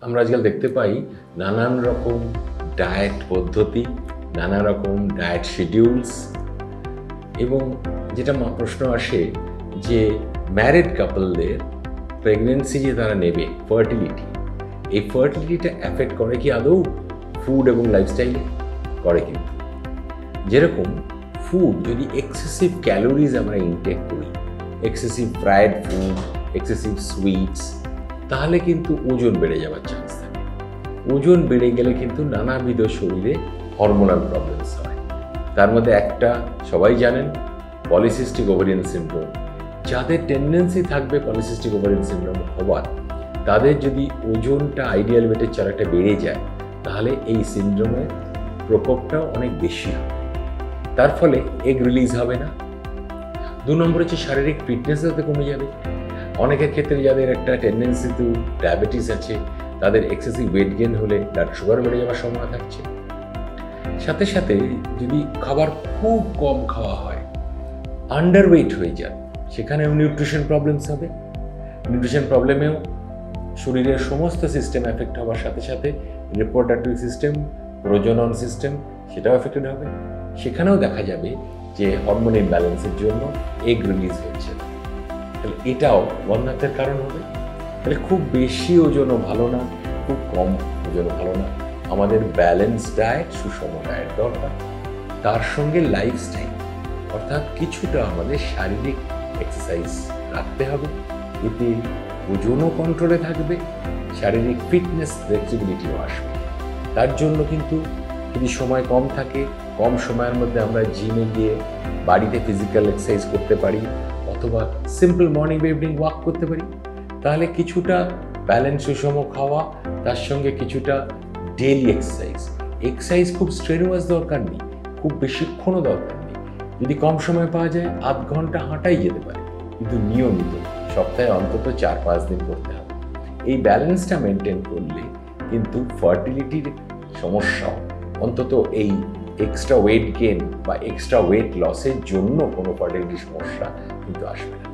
আমরা আজকাল দেখতে পাই নানান রকম ডায়েট পদ্ধতি, নানা রকম ডায়েট শিডিউলস, এবং যেটা প্রশ্ন আসে যে ম্যারিড কাপলদের প্রেগনেন্সি যে তারা নেবে, ফার্টিলিটি, এই ফার্টিলিটিটা অ্যাফেক্ট করে কি আদৌ ফুড এবং লাইফস্টাইলে? করে কিন্তু। যেরকম ফুড যদি এক্সেসিভ ক্যালোরিজ আমরা ইনটেক করি, excessive fried food, excessive sweets, তাহলে কিন্তু ওজন বেড়ে যাওয়ার চান্স থাকে। ওজন বেড়ে গেলে কিন্তু নানাবিধ শরীরে হরমোনাল প্রবলেমস হয়। তার মধ্যে একটা সবাই জানেন, পলিসিস্টিক ওভারিয়ান সিনড্রোম। যাদের টেন্ডেন্সি থাকবে পলিসিস্টিক ওভারিয়ান সিনড্রোম হওয়ার, তাদের যদি ওজনটা আইডিয়াল ওয়েটের চেয়ে একটা বেড়ে যায়, তাহলে এই সিনড্রোমের প্রকোপটাও অনেক বেশি হবে। তার ফলে এগ রিলিজ হবে না। 2 নম্বর হচ্ছে শারীরিক ফিটনেস যাতে কমে যাবে। অনেকের ক্ষেত্রে যাদের একটা টেন্ডেন্সি টু ডায়াবেটিস আছে, তাদের এক্সেসিভ ওয়েট গেইন হলে ব্লাড সুগার বেড়ে যাওয়ার সম্ভাবনা থাকছে। সাথে সাথে যদি খাবার খুব কম খাওয়া হয়, আন্ডারওয়েট হয়ে যায়, সেখানেও নিউট্রিশন প্রবলেমস হবে। নিউট্রিশন প্রবলেমেও শরীরের সমস্ত সিস্টেম এফেক্ট হওয়ার সাথে সাথে রিপ্রোডাক্টিভ সিস্টেম, প্রজনন সিস্টেম, সেটাও এফেক্টেড হবে। সেখানেও দেখা যাবে যে হরমোন ইমব্যালেন্সের জন্য এগ রিলিজ হচ্ছে না। তাহলে এটাও বন্ধ্যাত্বের কারণ হবে। তাহলে খুব বেশি ওজনও ভালো না, খুব কম ওজনও ভালো না। আমাদের ব্যালেন্স ডায়েট, সুষম ডায়েট দরকার। তার সঙ্গে লাইফস্টাইল, অর্থাৎ কিছুটা আমাদের শারীরিক এক্সারসাইজ রাখতে হবে। এতে ওজনও কন্ট্রোলে থাকবে, শারীরিক ফিটনেস, ফ্লেক্সিবিলিটিও আসবে। তার জন্য কিন্তু যদি সময় কম থাকে, কম সময়ের মধ্যে আমরা জিমে গিয়ে বাড়িতে ফিজিক্যাল এক্সারসাইজ করতে পারি, অথবা সিম্পল মর্নিং বা ইভিনিং ওয়াক করতে পারি। তাহলে কিছুটা ব্যালেন্স, সুষম খাওয়া, তার সঙ্গে কিছুটা ডেইলি এক্সারসাইজ। এক্সারসাইজ খুব স্ট্রেনুয়াস দরকার নেই, খুব বেশিক্ষণও দরকার নেই। যদি কম সময় পাওয়া যায়, 1/2 ঘন্টা হাঁটাই যেতে পারে, কিন্তু নিয়মিত সপ্তাহে অন্তত 4-5 দিন করতে হবে। এই ব্যালেন্সটা মেনটেন করলে কিন্তু ফার্টিলিটির সমস্যাও, অন্তত এই এক্সট্রা ওয়েট গেইন বা এক্সট্রা ওয়েট লসের জন্য কোনো ফার্টিলিটি সমস্যা কিন্তু আসবে না।